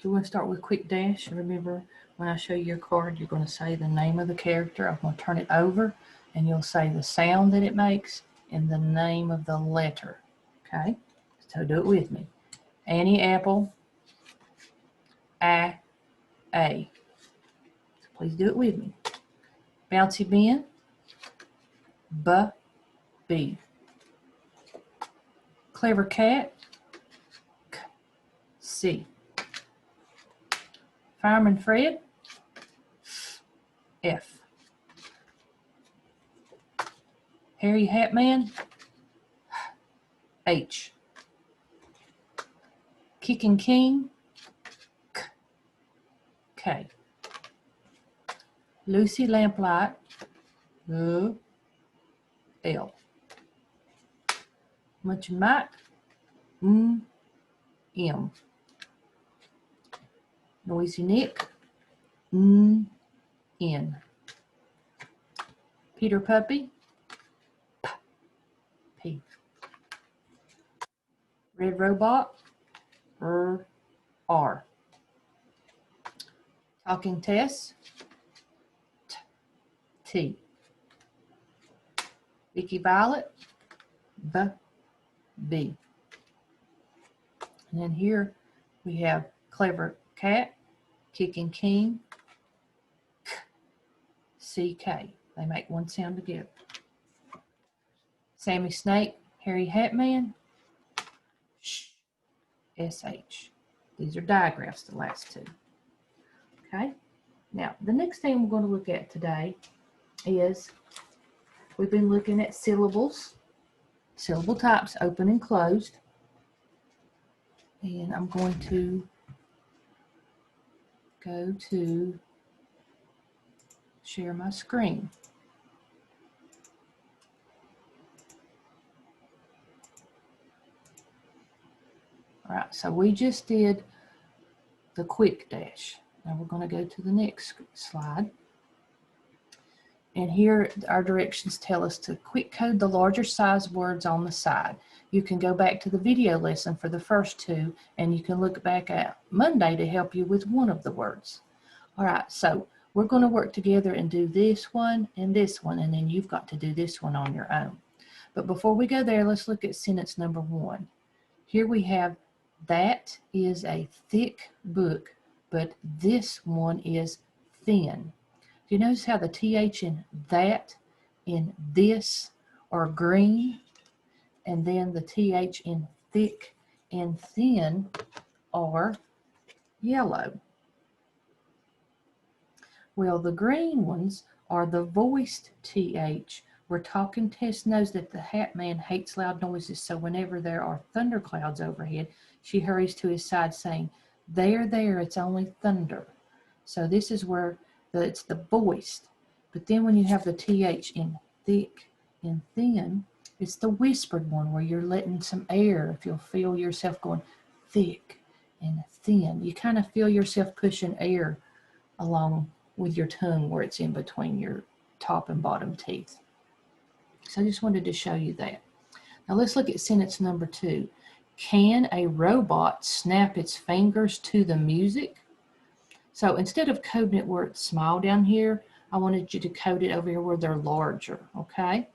So we're going to start with quick dash. Remember, when I show you your card, you're going to say the name of the character. I'm going to turn it over, and you'll say the sound that it makes and the name of the letter. Okay? So do it with me. Annie Apple, A. So please do it with me. Bouncy Ben, B. Clever Cat, C. Fireman Fred, F. Harry Hatman, H. Kicking King, K. Lucy Lamplight, L. Munchin Mike, M. Noisy Nick, N. Peter Puppy, P. Red Robot, R. Talking Tess, T. Vicky Violet, B. And then here we have Clever Cat, Kicking King, CK. They make one sound together. Sammy Snake, Harry Hatman, SH. These are digraphs, the last two. Okay? Now, the next thing we're going to look at today is we've been looking at syllables, syllable types, open and closed. And I'm going to go to share my screen. All right, so we just did the quick dash. Now we're going to go to the next slide. And here our directions tell us to quick code the larger size words on the side. You can go back to the video lesson for the first two, and you can look back at Monday to help you with one of the words. All right, so we're going to work together and do this one, and then you've got to do this one on your own. But before we go there, let's look at sentence number 1. Here we have, that is a thick book, but this one is thin. Do you notice how the TH in that, in this, are green? And then the TH in thick and thin are yellow. Well, the green ones are the voiced TH. Where Talking Tess knows that the Hat Man hates loud noises, so whenever there are thunderclouds overhead, she hurries to his side saying, there, it's only thunder. So this is where it's the voiced. But then when you have the TH in thick and thin, it's the whispered one where you're letting some air, if you'll feel yourself going thick and thin. You kind of feel yourself pushing air along with your tongue where it's in between your top and bottom teeth. So I just wanted to show you that. Now let's look at sentence number 2. Can a robot snap its fingers to the music? So instead of coding it where it's small down here, I wanted you to code it over here where they're larger, okay?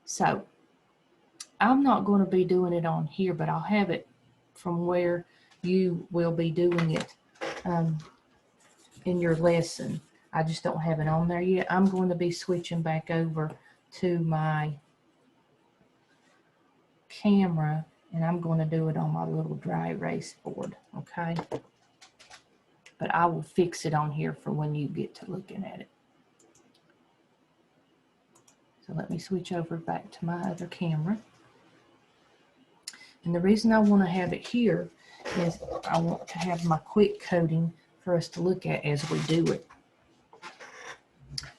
So I'm not going to be doing it on here, but I'll have it from where you will be doing it in your lesson. I just don't have it on there yet. I'm going to be switching back over to my camera, and I'm going to do it on my little dry erase board, okay? But I will fix it on here for when you get to looking at it. So let me switch over back to my other camera. And the reason I want to have it here is I want to have my quick coding for us to look at as we do it.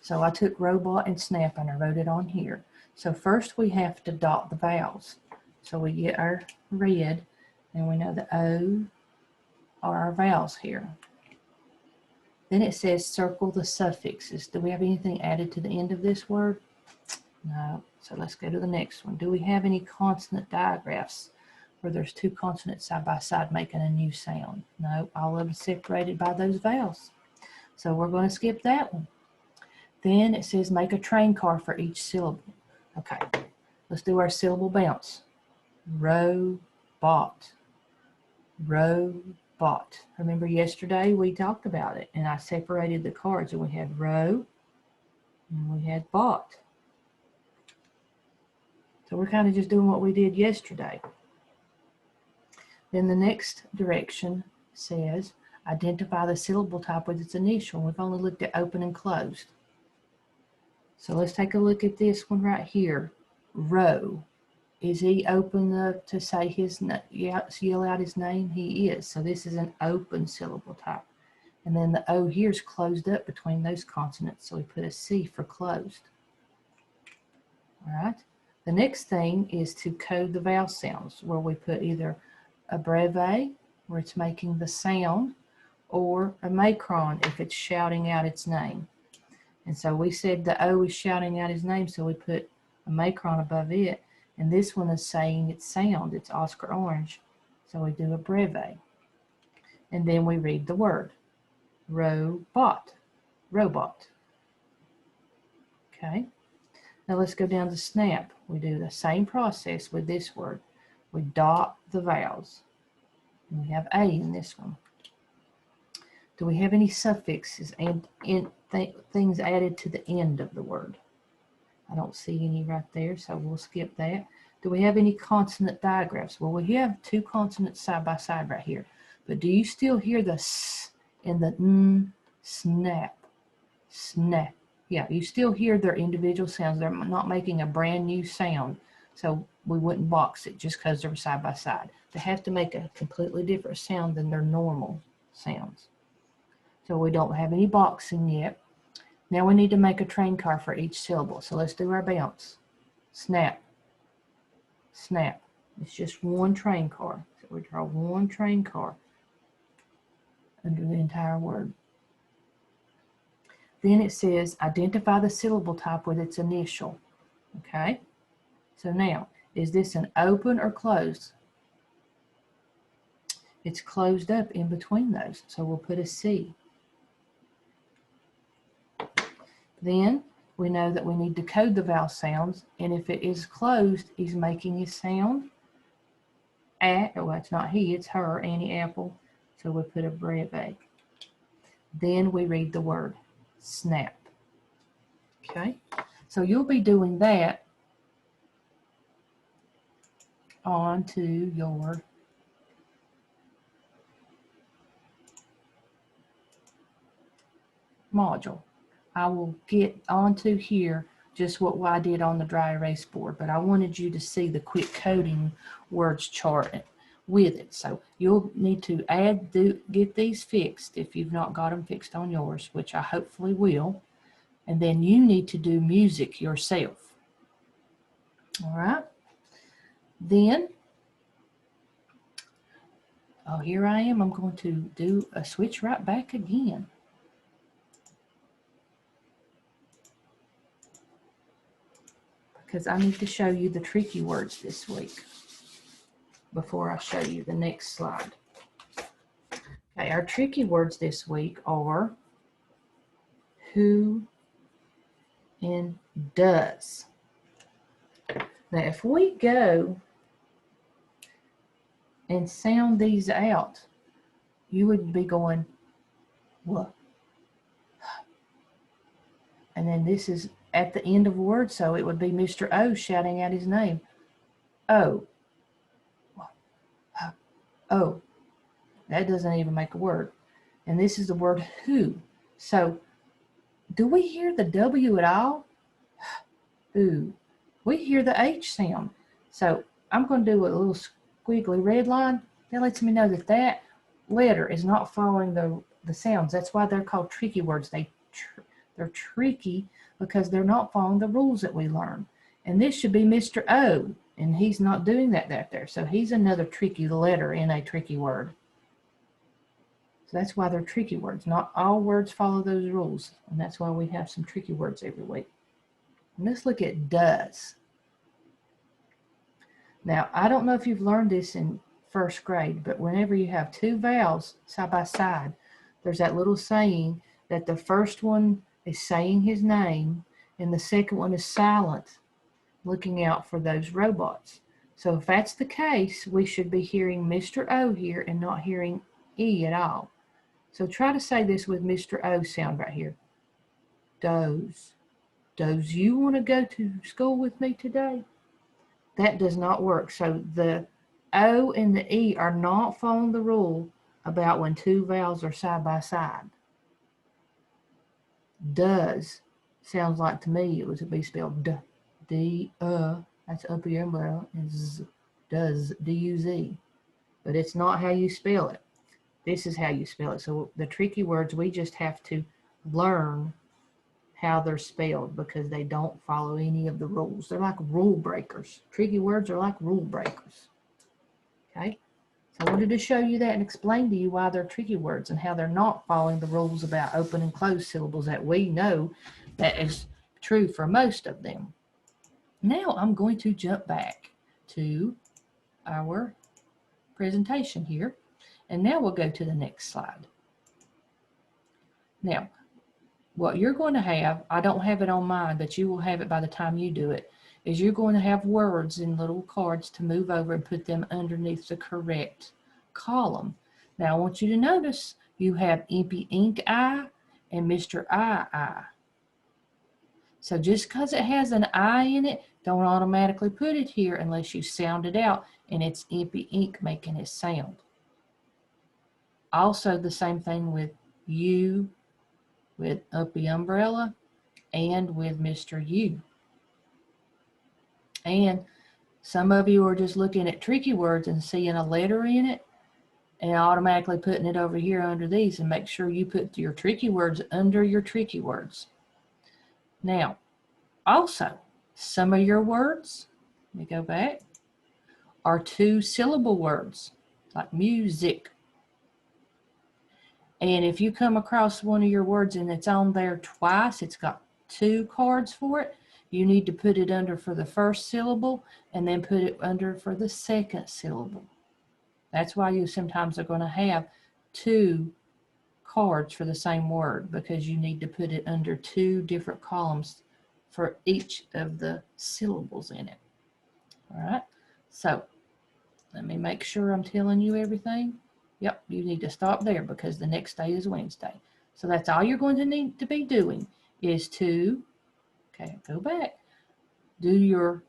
So I took robot and snap and I wrote it on here. So first we have to dot the vowels. So we get our red, and we know the O are our vowels here. Then it says circle the suffixes. Do we have anything added to the end of this word? No. So let's go to the next one. Do we have any consonant digraphs? where there's two consonants side by side making a new sound. No, all of them separated by those vowels. So we're going to skip that one. Then it says make a train car for each syllable. Okay, let's do our syllable bounce. Robot. Robot. Remember yesterday we talked about it and I separated the cards and we had ro and we had bot. So we're kind of just doing what we did yesterday. Then the next direction says identify the syllable type with its initial. We've only looked at open and closed. So let's take a look at this one right here. Ro. Is he open up to say his name? Yell out his name? He is. So this is an open syllable type. And then the O here is closed up between those consonants. So we put a C for closed. All right. The next thing is to code the vowel sounds, where we put either a breve, where it's making the sound, or a macron if it's shouting out its name. And so we said the O is shouting out his name, so we put a macron above it. And this one is saying its sound, it's Oscar Orange. So we do a breve. And then we read the word. Robot. Robot. Okay. Now let's go down to snap. We do the same process with this word. We dot the vowels. And we have A in this one. Do we have any suffixes and things added to the end of the word? I don't see any right there, so we'll skip that. Do we have any consonant digraphs? Well, we have two consonants side by side right here. But do you still hear the S and the N? Snap. Snap. Yeah, you still hear their individual sounds. They're not making a brand new sound. So we wouldn't box it just because they're side by side. They have to make a completely different sound than their normal sounds. So we don't have any boxing yet. Now we need to make a train car for each syllable. So let's do our bounce. Snap. Snap. It's just one train car. So we draw one train car under the entire word. Then it says identify the syllable type with its initial. Okay? So now, is this an open or closed? It's closed up in between those. So we'll put a C. Then we know that we need to code the vowel sounds, and if it is closed, he's making his sound at, well, it's not he, it's her, Annie Apple. So we put a breve. Then we read the word, snap. Okay, so you'll be doing that onto your module. I will get onto here just what I did on the dry erase board, but I wanted you to see the quick coding words chart with it. So you'll need to get these fixed if you've not got them fixed on yours, which I hopefully will. And then you need to do music yourself. All right. Then, oh, here I am. I'm going to do a switch right back again. Because I need to show you the tricky words this week before I show you the next slide. Okay, our tricky words this week are who and does. Now, if we go and sound these out, you would be going, what? And then this is at the end of a word, so it would be Mr. O shouting out his name. O. Oh, that doesn't even make a word. And this is the word who. So, do we hear the W at all? Ooh. We hear the H sound. So, I'm going to do a little squiggly red line. That lets me know that that letter is not following the sounds. That's why they're called tricky words. They're tricky because they're not following the rules that we learn. And this should be Mr. O, and he's not doing that there. So he's another tricky letter in a tricky word. So that's why they're tricky words. Not all words follow those rules, and that's why we have some tricky words every week. And let's look at does. Now, I don't know if you've learned this in first grade, but whenever you have two vowels side by side, there's that little saying that the first one is saying his name and the second one is silent, looking out for those robots. So if that's the case, we should be hearing Mr. O here and not hearing E at all. So try to say this with Mr. O sound right here. Does. Does you want to go to school with me today? That does not work. So the O and the E are not following the rule about when two vowels are side by side. Does sounds like to me it would be spelled D. D, that's upper umbrella, and Z, does, D-U-Z. But it's not how you spell it. This is how you spell it. So the tricky words, we just have to learn how they're spelled because they don't follow any of the rules. They're like rule breakers. Tricky words are like rule breakers. Okay? So I wanted to show you that and explain to you why they're tricky words and how they're not following the rules about open and closed syllables that we know that is true for most of them. Now I'm going to jump back to our presentation here, and now we'll go to the next slide. Now, what you're going to have, I don't have it on mine, but you will have it by the time you do it, is you're going to have words in little cards to move over and put them underneath the correct column. Now, I want you to notice you have Impy Ink Eye and Mr. I. So just because it has an I in it, don't automatically put it here unless you sound it out and it's Impy Ink making it sound. Also the same thing with you, with Uppy Umbrella, and with Mr. U. And some of you are just looking at tricky words and seeing a letter in it and automatically putting it over here under these, and make sure you put your tricky words under your tricky words. Now, also, some of your words, let me go back, are two-syllable words, like music. And if you come across one of your words and it's on there twice, it's got two cards for it, you need to put it under for the first syllable and then put it under for the second syllable. That's why you sometimes are going to have two cards for the same word, because you need to put it under two different columns for each of the syllables in it. All right, so let me make sure I'm telling you everything. Yep, you need to stop there because the next day is Wednesday. So that's all you're going to need to be doing is to, okay, go back, do your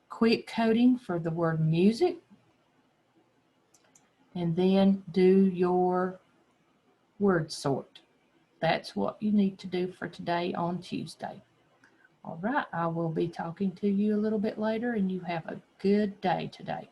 quick coding for the word music, and then do your word sort. That's what you need to do for today on Tuesday. All right, I will be talking to you a little bit later, and you have a good day today.